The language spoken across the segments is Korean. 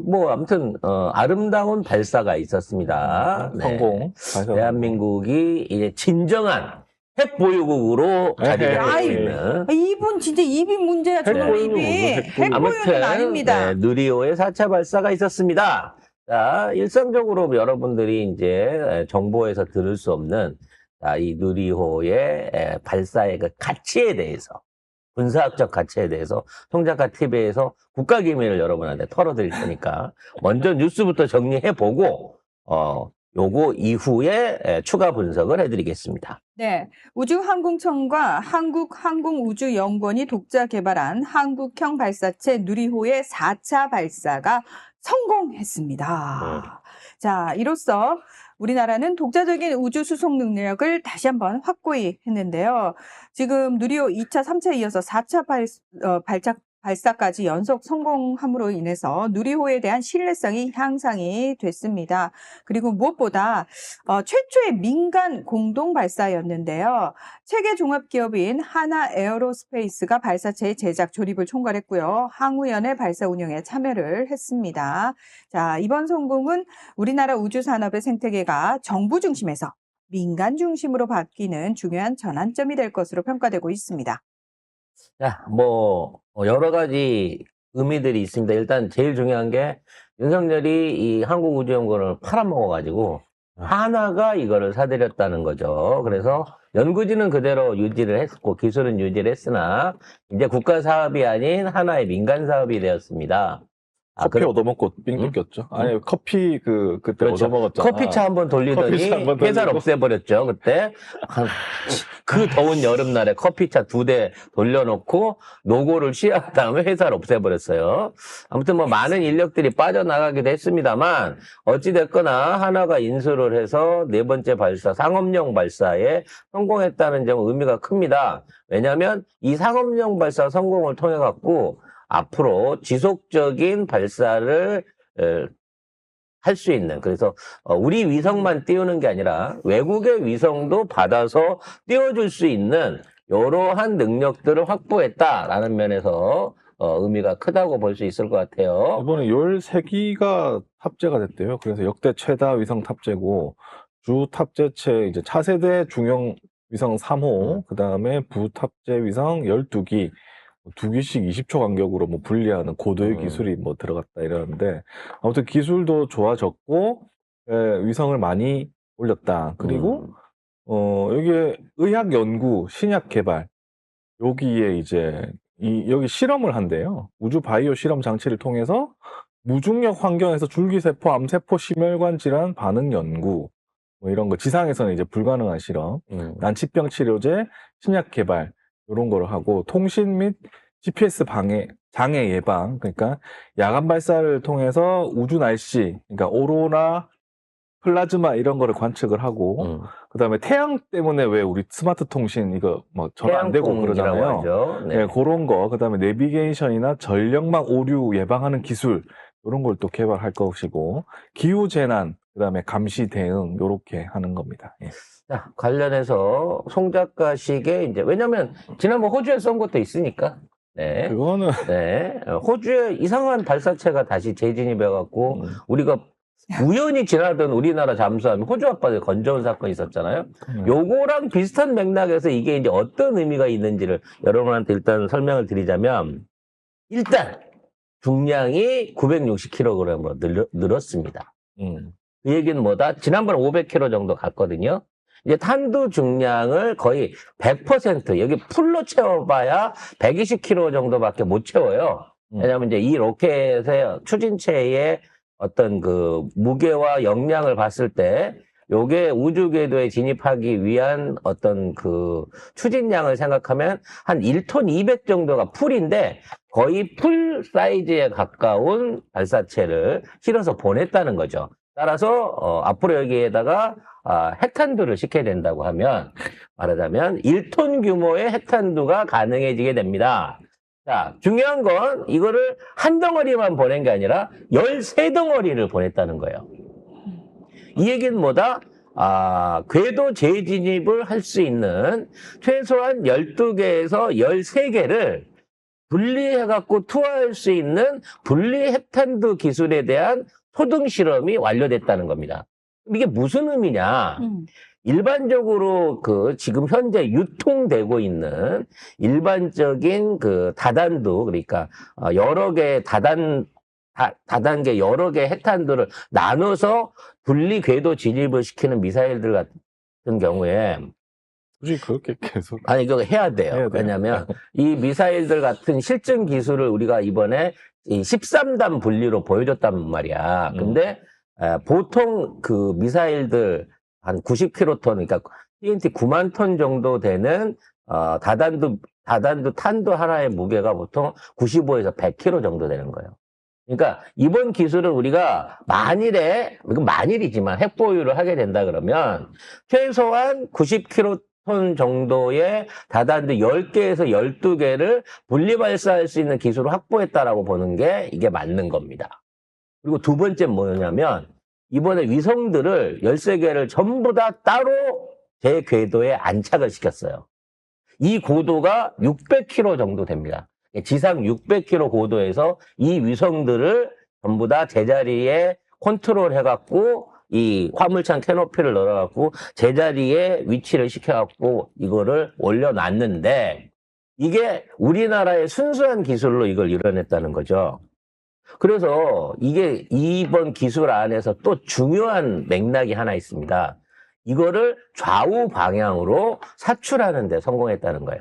뭐 아무튼 아름다운 발사가 있었습니다. 네. 성공. 대한민국이 이제 진정한 핵 보유국으로 자리를 잡고 있는. 이분 진짜 입이 문제야. 저놈 핵보유는 입이. 무슨 핵보유. 핵보유는 아닙니다. 네, 누리호의 4차 발사가 있었습니다. 자, 일상적으로 여러분들이 이제 정보에서 들을 수 없는 이 누리호의 발사의 그 가치에 대해서, 군사학적 가치에 대해서 송작가 TV에서 국가기밀을 여러분한테 털어드릴 테니까 먼저 뉴스부터 정리해보고 요거 이후에 추가 분석을 해드리겠습니다. 네, 우주항공청과 한국항공우주연구원이 독자 개발한 한국형 발사체 누리호의 4차 발사가 성공했습니다. 자, 이로써 우리나라는 독자적인 우주 수송 능력을 다시 한번 확고히 했는데요. 지금 누리호 2차, 3차에 이어서 4차 발사까지 연속 성공함으로 인해서 누리호에 대한 신뢰성이 향상이 됐습니다. 그리고 무엇보다 최초의 민간 공동 발사였는데요. 체계 종합기업인 하나 에어로스페이스가 발사체의 제작, 조립을 총괄했고요. 항우연의 발사 운영에 참여를 했습니다. 자, 이번 성공은 우리나라 우주산업의 생태계가 정부 중심에서 민간 중심으로 바뀌는 중요한 전환점이 될 것으로 평가되고 있습니다. 자, 뭐 여러 가지 의미들이 있습니다. 일단 제일 중요한 게 윤석열이 이 한국우주연구원을 팔아먹어가지고 하나가 이거를 사들였다는 거죠. 그래서 연구진은 그대로 유지를 했고 기술은 유지를 했으나 이제 국가 사업이 아닌 하나의 민간 사업이 되었습니다. 커피 얻어먹고 삥 뜯겼죠. 아니, 커피 그때 그렇죠. 얻어먹었잖아. 커피차 한번 돌리더니 커피차 한번 돌리고. 회사를 없애버렸죠. 그때 그 더운 여름날에 커피차 2대 돌려놓고 노고를 취한 다음에 회사를 없애버렸어요. 아무튼 뭐 많은 인력들이 빠져나가기도 했습니다만 어찌됐거나 하나가 인수를 해서 4번째 발사, 상업용 발사에 성공했다는 점은 의미가 큽니다. 왜냐하면 이 상업용 발사 성공을 통해 갖고 앞으로 지속적인 발사를 할 수 있는, 그래서 우리 위성만 띄우는 게 아니라 외국의 위성도 받아서 띄워줄 수 있는 이러한 능력들을 확보했다라는 면에서 의미가 크다고 볼 수 있을 것 같아요. 이번에 13기가 탑재가 됐대요. 그래서 역대 최다 위성 탑재고 주 탑재체 이제 차세대 중형 위성 3호, 그다음에 부탑재 위성 12기, 2기씩 20초 간격으로 뭐 분리하는 고도의 기술이 뭐 들어갔다 이러는데, 아무튼 기술도 좋아졌고 위성을 많이 올렸다. 그리고 여기에 의학 연구, 신약 개발, 여기에 이제 여기 실험을 한대요. 우주 바이오 실험 장치를 통해서 무중력 환경에서 줄기세포, 암세포, 심혈관 질환 반응 연구, 뭐 이런 거, 지상에서는 이제 불가능한 실험, 난치병 치료제, 신약 개발, 이런 거를 하고, 통신 및 GPS 장애 예방, 그러니까 야간 발사를 통해서 우주 날씨, 그러니까 오로라, 플라즈마 이런 거를 관측을 하고, 그다음에 태양 때문에 왜 우리 스마트 통신 이거 뭐 전화 안 되고 그러잖아요. 하죠. 네. 네, 그런 거, 그다음에 내비게이션이나 전력망 오류 예방하는 기술, 이런 걸 또 개발할 것이고, 기후 재난, 그다음에 감시 대응, 요렇게 하는 겁니다. 예. 자, 관련해서 송 작가식의 이제, 왜냐면 지난번 호주에 쏜 것도 있으니까. 네. 그거는 네. 호주에 이상한 발사체가 다시 재진입해갖고 우리가 우연히 지나던 우리나라 잠수함이 호주 앞바다에 건져온 사건이 있었잖아요. 요거랑 비슷한 맥락에서 이게 이제 어떤 의미가 있는지를 여러분한테 일단 설명을 드리자면, 일단 중량이 960kg으로 늘었습니다. 그 얘기는 뭐다? 지난번 500kg 정도 갔거든요. 이제 탄두 중량을 거의 100%, 여기 풀로 채워봐야 120kg 정도밖에 못 채워요. 왜냐하면 이제 이 로켓의 추진체의 어떤 그 무게와 역량을 봤을 때, 요게 우주 궤도에 진입하기 위한 어떤 그 추진량을 생각하면 한 1톤 200 정도가 풀인데, 거의 풀 사이즈에 가까운 발사체를 실어서 보냈다는 거죠. 따라서 앞으로 여기에다가 핵탄두를 시켜야 된다고 하면, 말하자면 1톤 규모의 핵탄두가 가능해지게 됩니다. 자, 중요한 건 이거를 한 덩어리만 보낸 게 아니라 13덩어리를 보냈다는 거예요. 이 얘기는 뭐다? 궤도 재진입을 할 수 있는 최소한 12개에서 13개를 분리해갖고 투하할 수 있는 분리 핵탄두 기술에 대한 초등 실험이 완료됐다는 겁니다. 이게 무슨 의미냐? 일반적으로 지금 현재 유통되고 있는 일반적인 다단두, 그러니까 여러 개의 다단계 여러 개의 핵탄두를 나눠서 분리 궤도 진입을 시키는 미사일들 같은 경우에 굳이 그렇게 계속. 아니, 이거 해야 돼요. 해야 돼요. 왜냐면 이 미사일들 같은 실증 기술을 우리가 이번에 이 13단 분리로 보여줬단 말이야. 근데 보통 그 미사일들 한 90kg 톤, 그러니까 TNT 9만 톤 정도 되는 다단두 탄두 하나의 무게가 보통 95에서 100kg 정도 되는 거예요. 그러니까 이번 기술은 우리가 만일에, 이건 만일이지만 핵 보유를 하게 된다 그러면 최소한 90kg 톤 정도의 다단두 10개에서 12개를 분리 발사할 수 있는 기술을 확보했다라고 보는 게 이게 맞는 겁니다. 그리고 두 번째 뭐냐면 이번에 위성들을 13개를 전부 다 따로 제 궤도에 안착을 시켰어요. 이 고도가 600km 정도 됩니다. 지상 600km 고도에서 이 위성들을 전부 다 제자리에 컨트롤 해갖고 이 화물찬 캐노피를 넣어갖고 제자리에 위치를 시켜갖고 이거를 올려놨는데 이게 우리나라의 순수한 기술로 이걸 이뤄냈다는 거죠. 그래서 이게 이번 기술 안에서 또 중요한 맥락이 하나 있습니다. 이거를 좌우 방향으로 사출하는 데 성공했다는 거예요.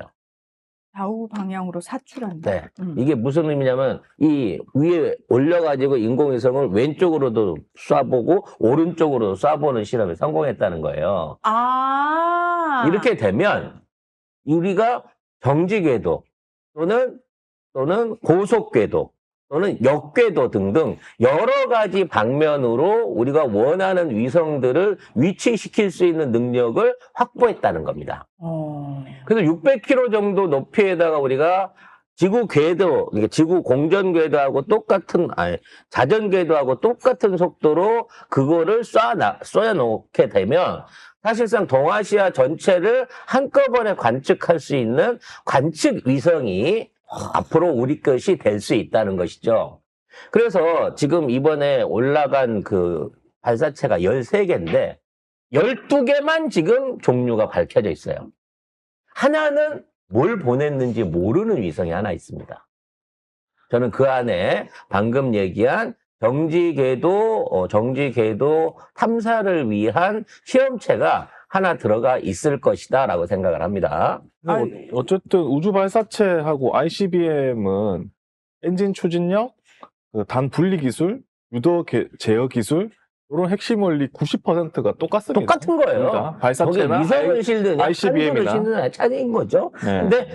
좌우 방향으로 사출한다. 네. 이게 무슨 의미냐면 이 위에 올려가지고 인공위성을 왼쪽으로도 쏴보고 오른쪽으로도 쏴보는 실험에 성공했다는 거예요. 아. 이렇게 되면 우리가 정지궤도 또는 고속궤도 또는 역궤도 등등 여러 가지 방면으로 우리가 원하는 위성들을 위치시킬 수 있는 능력을 확보했다는 겁니다. 그래서 600km 정도 높이에다가 우리가 지구 궤도, 그러니까 지구 공전 궤도하고 똑같은, 자전 궤도하고 똑같은 속도로 그거를 쏘아놓게 되면 사실상 동아시아 전체를 한꺼번에 관측할 수 있는 관측 위성이 앞으로 우리 것이 될 수 있다는 것이죠. 그래서 지금 이번에 올라간 그 발사체가 13개인데 12개만 지금 종류가 밝혀져 있어요. 하나는 뭘 보냈는지 모르는 위성이 하나 있습니다. 저는 그 안에 방금 얘기한 정지궤도 탐사를 위한 시험체가 하나 들어가 있을 것이다 라고 생각을 합니다. 어쨌든 우주 발사체하고 ICBM은 엔진 추진력, 단 분리 기술, 유도 제어 기술 이런 핵심 원리 90%가 똑같습니다. 똑같은 거예요. 그러니까 발사체나 위성을 실드냐 ICBM이나 탄두를 실드냐 차이인 거죠. 네. 근데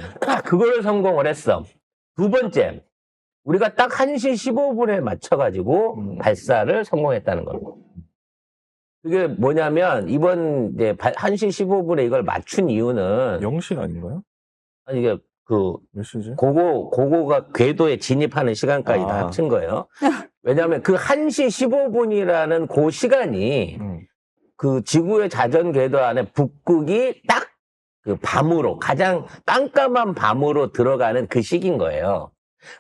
그거를 성공을 했어. 두 번째, 우리가 딱 1시 15분에 맞춰가지고 발사를 성공했다는 겁니다. 그게 뭐냐면 이번 이제 1시 15분에 이걸 맞춘 이유는 0시 아닌가요? 아니 이게 몇 시지? 고고가 궤도에 진입하는 시간까지 다 합친 거예요. 왜냐하면 그 1시 15분이라는 그 시간이 그 지구의 자전 궤도 안에 북극이 딱 그 밤으로 가장 깜깜한 밤으로 들어가는 그 시기인 거예요.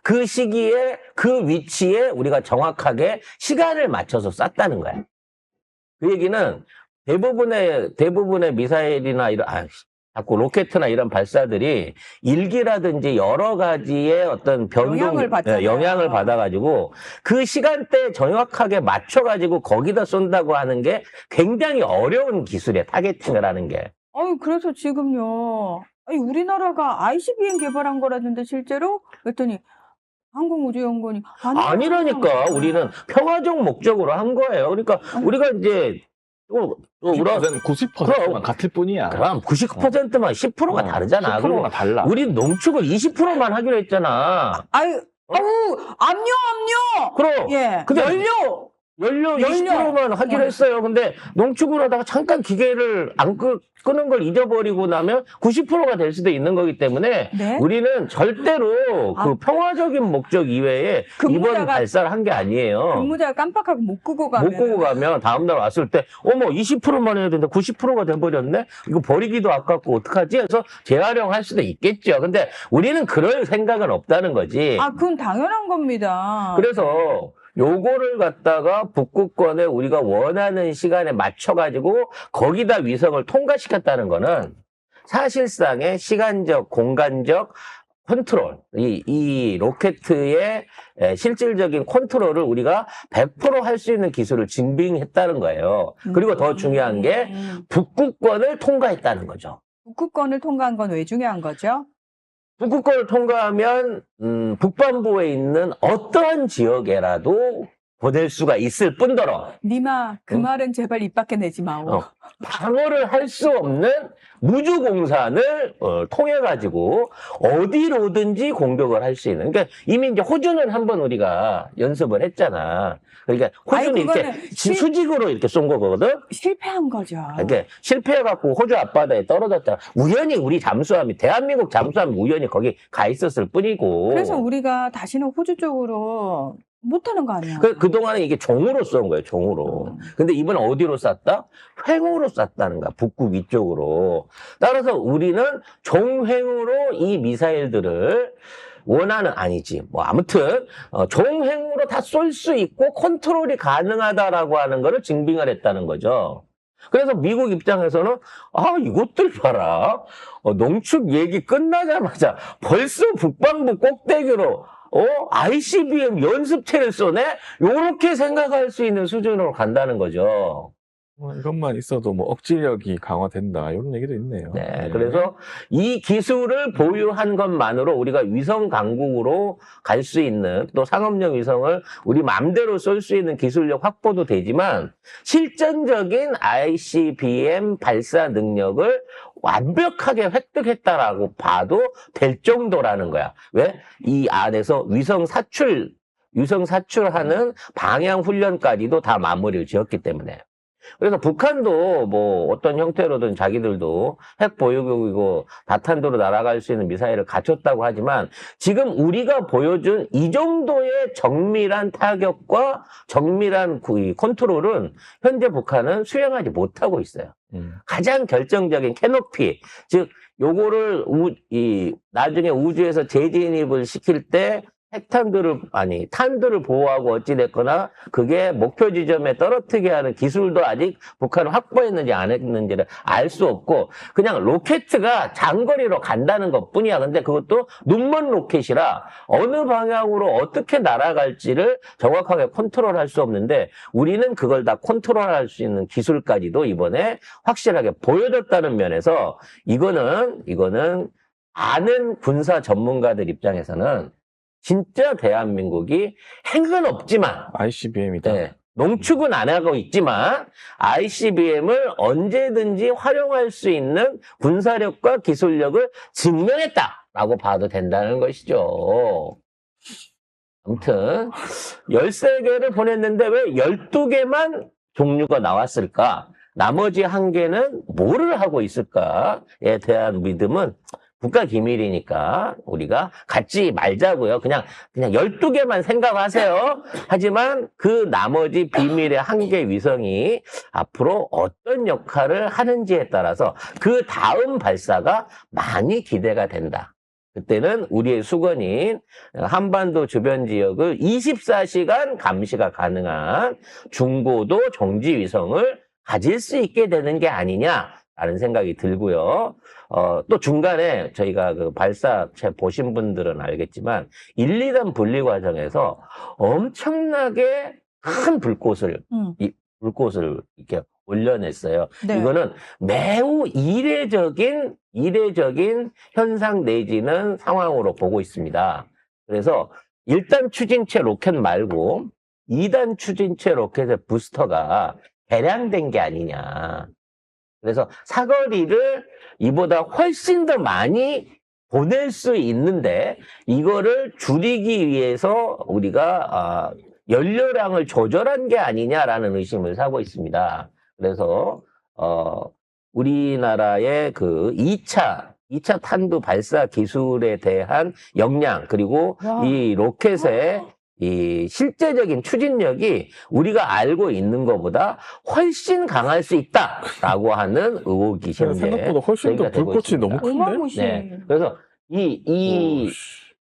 그 시기에 그 위치에 우리가 정확하게 시간을 맞춰서 쐈다는 거야. 그 얘기는 대부분의 미사일이나 자꾸 로켓이나 이런 발사들이 일기라든지 여러 가지의 어떤 영향을 받아가지고 그 시간대에 정확하게 맞춰가지고 거기다 쏜다고 하는 게 굉장히 어려운 기술이에요. 타겟팅을 하는 게. 그래서 지금요. 우리나라가 ICBM 개발한 거라던데 실제로? 그랬더니 항공우주연구원이 아니라니까. 우리는 평화적 목적으로 한 거예요. 그러니까 우리가 이제 90%만 같을 뿐이야. 그럼 99%만 10%가 다르잖아. 10%가 달라. 우리 농축을 20%만 하기로 했잖아. 압력! 그럼. 예. 근데 연료! 연료 20%만 하기로 했어요. 근데 농축을 하다가 잠깐 기계를 안 끄는 걸 잊어버리고 나면 90%가 될 수도 있는 거기 때문에 네. 우리는 절대로 그 평화적인 목적 이외에 이번 근무자가- 발사를 한 게 아니에요. 근무자가 깜빡하고 못 끄고 가면 못 끄고 가면 다음날 왔을 때 어머 20%만 해야 되는데 90%가 돼버렸네? 이거 버리기도 아깝고 어떡하지? 해서 재활용할 수도 있겠죠. 근데 우리는 그럴 생각은 없다는 거지. 그건 당연한 겁니다. 그래서 요거를 갖다가 북극권에 우리가 원하는 시간에 맞춰가지고 거기다 위성을 통과시켰다는 거는 사실상의 시간적, 공간적 컨트롤, 이 로켓의 실질적인 컨트롤을 우리가 100% 할 수 있는 기술을 증빙했다는 거예요. 그리고 더 중요한 게 북극권을 통과했다는 거죠. 북극권을 통과한 건 왜 중요한 거죠? 북극권을 통과하면 북반부에 있는 어떠한 지역에라도 보낼 수가 있을 뿐더러 니마 그 말은 제발 입 밖에 내지 마오. 방어를 할 수 없는 무주공산을 통해 가지고 어디로든지 공격을 할 수 있는. 그러니까 이미 이제 호주는 한번 우리가 연습을 했잖아. 그러니까 호주는 이렇게 그거는 수직으로 이렇게 쏜 거거든. 실패한 거죠. 그러니까 실패해갖고 호주 앞바다에 떨어졌다. 우연히 우리 잠수함이 대한민국 잠수함이 우연히 거기 가 있었을 뿐이고. 그래서 우리가 다시는 호주 쪽으로 못하는 거 아니야? 그동안은 이게 종으로 쏜 거예요, 종으로. 근데 이번에 어디로 쐈다? 횡으로 쐈다는 거야, 북극 위쪽으로. 따라서 우리는 종횡으로 이 미사일들을 아니지. 뭐, 아무튼, 종횡으로 다 쏠 수 있고 컨트롤이 가능하다라고 하는 거를 증빙을 했다는 거죠. 그래서 미국 입장에서는, 이것들 봐라. 농축 얘기 끝나자마자 벌써 북반부 꼭대기로 ICBM 연습체를 쏘네? 요렇게 생각할 수 있는 수준으로 간다는 거죠. 이것만 있어도 뭐 억지력이 강화된다 이런 얘기도 있네요. 네, 그래서 이 기술을 보유한 것만으로 우리가 위성 강국으로 갈 수 있는 또 상업용 위성을 우리 마음대로 쏠 수 있는 기술력 확보도 되지만 실전적인 ICBM 발사 능력을 완벽하게 획득했다라고 봐도 될 정도라는 거야. 왜? 이 안에서 위성 사출하는 방향 훈련까지도 다 마무리를 지었기 때문에. 그래서 북한도 뭐 어떤 형태로든 자기들도 핵 보유국이고 다탄도로 날아갈 수 있는 미사일을 갖췄다고 하지만 지금 우리가 보여준 이 정도의 정밀한 타격과 정밀한 컨트롤은 현재 북한은 수행하지 못하고 있어요. 가장 결정적인 캐노피, 즉 요거를 나중에 우주에서 재진입을 시킬 때 탄두를 보호하고 어찌됐거나 그게 목표 지점에 떨어뜨리게 하는 기술도 아직 북한은 확보했는지 안 했는지를 알 수 없고 그냥 로켓가 장거리로 간다는 것 뿐이야. 근데 그것도 눈먼 로켓이라 어느 방향으로 어떻게 날아갈지를 정확하게 컨트롤할 수 없는데 우리는 그걸 다 컨트롤할 수 있는 기술까지도 이번에 확실하게 보여줬다는 면에서 이거는 아는 군사 전문가들 입장에서는 진짜 대한민국이 핵은 없지만 ICBM이다. 네, 농축은 안 하고 있지만 ICBM을 언제든지 활용할 수 있는 군사력과 기술력을 증명했다라고 봐도 된다는 것이죠. 아무튼 13개를 보냈는데 왜 12개만 종류가 나왔을까? 나머지 1개는 뭐를 하고 있을까에 대한 믿음은 국가 기밀이니까 우리가 갖지 말자고요. 그냥 12개만 생각하세요. 하지만 그 나머지 비밀의 1개 위성이 앞으로 어떤 역할을 하는지에 따라서 그 다음 발사가 많이 기대가 된다. 그때는 우리의 수건인 한반도 주변 지역을 24시간 감시가 가능한 중고도 정지 위성을 가질 수 있게 되는 게 아니냐라는 생각이 들고요. 또 중간에 저희가 그 발사체 보신 분들은 알겠지만 1, 2단 분리 과정에서 엄청나게 큰 불꽃을 이렇게 올려냈어요. 네. 이거는 매우 이례적인 현상 내지는 상황으로 보고 있습니다. 그래서 1단 추진체 로켓 말고 2단 추진체 로켓의 부스터가 개량된 게 아니냐. 그래서 사거리를 이보다 훨씬 더 많이 보낼 수 있는데 이거를 줄이기 위해서 우리가 연료량을 조절한 게 아니냐라는 의심을 사고 있습니다. 그래서 우리나라의 그 2차 탄두 발사 기술에 대한 역량 그리고 와. 이 로켓의 이 실제적인 추진력이 우리가 알고 있는 것보다 훨씬 강할 수 있다라고 하는 의혹이 현재 생각보다 훨씬 더 제기가 되고 불꽃이 있습니다. 너무 큰데? 어마무시해. 네. 그래서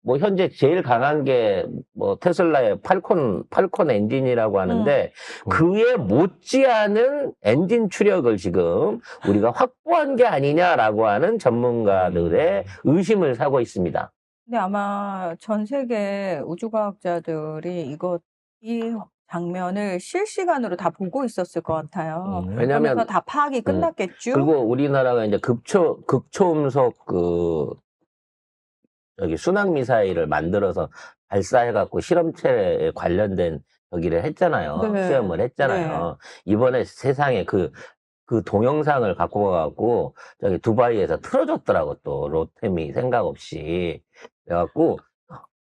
뭐 현재 제일 강한 게 뭐 테슬라의 팔콘 엔진이라고 하는데 그에 못지않은 엔진 추력을 지금 우리가 확보한 게 아니냐라고 하는 전문가들의 의심을 사고 있습니다. 근데 아마 전 세계 우주과학자들이 이 장면을 실시간으로 다 보고 있었을 것 같아요. 왜냐면 그러면서 다 파악이 끝났겠죠? 그리고 우리나라가 이제 극초음속 여기 순항 미사일을 만들어서 발사해갖고 실험체에 관련된 저기를 했잖아요. 네. 시험을 했잖아요. 이번에 세상에 그 동영상을 갖고 가갖고 저기 두바이에서 틀어줬더라고 또 로템이 생각 없이 그래갖고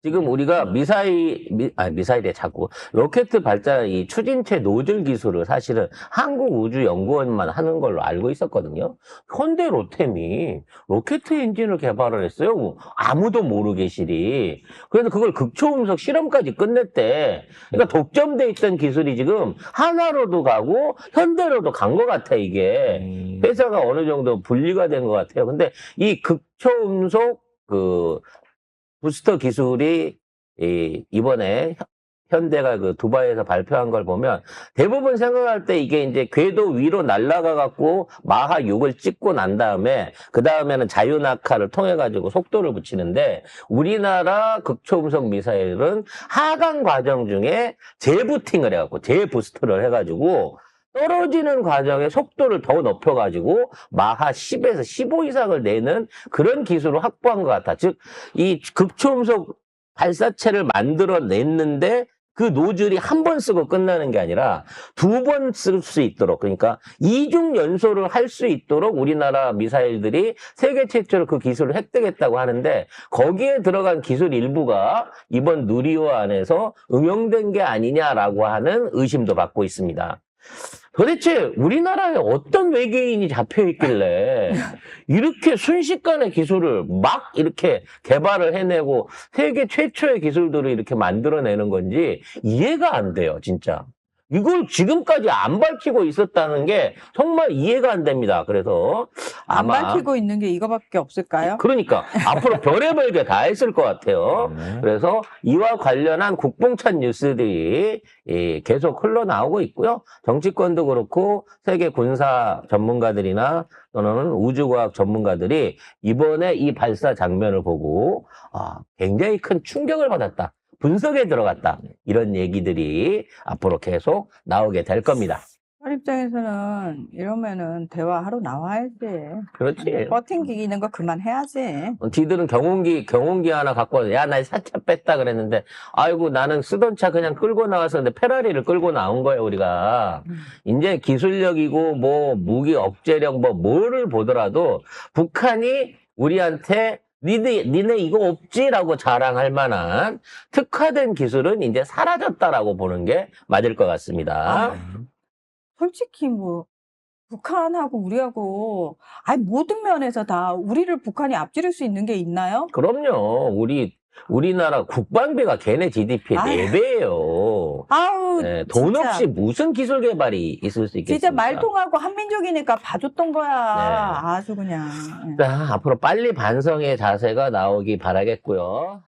지금 우리가 미사일에 자꾸 로켓 발사 이 추진체 노즐 기술을 사실은 한국우주연구원만 하는 걸로 알고 있었거든요. 현대 로템이 로켓 엔진을 개발을 했어요. 아무도 모르게실이. 그래서 그걸 극초음속 실험까지 끝냈대. 그러니까 독점돼 있던 기술이 지금 한화로도 가고 현대로도 간 것 같아 이게. 회사가 어느 정도 분리가 된 것 같아요. 근데 이 극초음속 부스터 기술이 이번에 현대가 그 두바이에서 발표한 걸 보면 대부분 생각할 때 이게 이제 궤도 위로 날아가 갖고 마하 6을 찍고 난 다음에 그 다음에는 자유낙하를 통해 가지고 속도를 붙이는데 우리나라 극초음속 미사일은 하강 과정 중에 재부팅을 해갖고 재부스트를 해가지고 떨어지는 과정에 속도를 더 높여가지고 마하 10에서 15 이상을 내는 그런 기술을 확보한 것 같아. 즉, 이 극초음속 발사체를 만들어냈는데 그 노즐이 한 번 쓰고 끝나는 게 아니라 2번 쓸 수 있도록 그러니까 이중 연소를 할 수 있도록 우리나라 미사일들이 세계 최초로 그 기술을 획득했다고 하는데 거기에 들어간 기술 일부가 이번 누리호 안에서 응용된 게 아니냐라고 하는 의심도 받고 있습니다. 도대체 우리나라에 어떤 외계인이 잡혀 있길래 이렇게 순식간에 기술을 막 이렇게 개발을 해내고 세계 최초의 기술들을 이렇게 만들어내는 건지 이해가 안 돼요, 진짜. 이걸 지금까지 안 밝히고 있었다는 게 정말 이해가 안 됩니다. 그래서 안 아마 밝히고 있는 게 이거밖에 없을까요? 그러니까 앞으로 별의별 게 다 했을 것 같아요. 그래서 이와 관련한 국뽕찬 뉴스들이 계속 흘러나오고 있고요. 정치권도 그렇고 세계 군사 전문가들이나 또는 우주과학 전문가들이 이번에 이 발사 장면을 보고 굉장히 큰 충격을 받았다. 분석에 들어갔다. 이런 얘기들이 앞으로 계속 나오게 될 겁니다. 한 입장에서는 이러면은 대화하러 나와야지. 그렇지. 버팅기는 거 그만해야지. 지들은 경운기 하나 갖고 와서, 야, 나 사차 뺐다 그랬는데, 아이고, 나는 쓰던 차 그냥 끌고 나왔었는데, 페라리를 끌고 나온 거예요, 우리가. 이제 기술력이고, 뭐, 무기 억제력, 뭐를 보더라도, 북한이 우리한테 니네 이거 없지라고 자랑할 만한 특화된 기술은 이제 사라졌다라고 보는 게 맞을 것 같습니다. 솔직히 뭐 북한하고 우리하고 모든 면에서 다 우리를 북한이 앞지를 수 있는 게 있나요? 그럼요. 우리나라 국방비가 걔네 GDP의 아유. 4배예요. 아우 네, 돈 진짜. 없이 무슨 기술 개발이 있을 수 있겠습니까? 진짜 말통하고 한민족이니까 봐줬던 거야. 아주 그냥. 자, 앞으로 빨리 반성의 자세가 나오기 바라겠고요.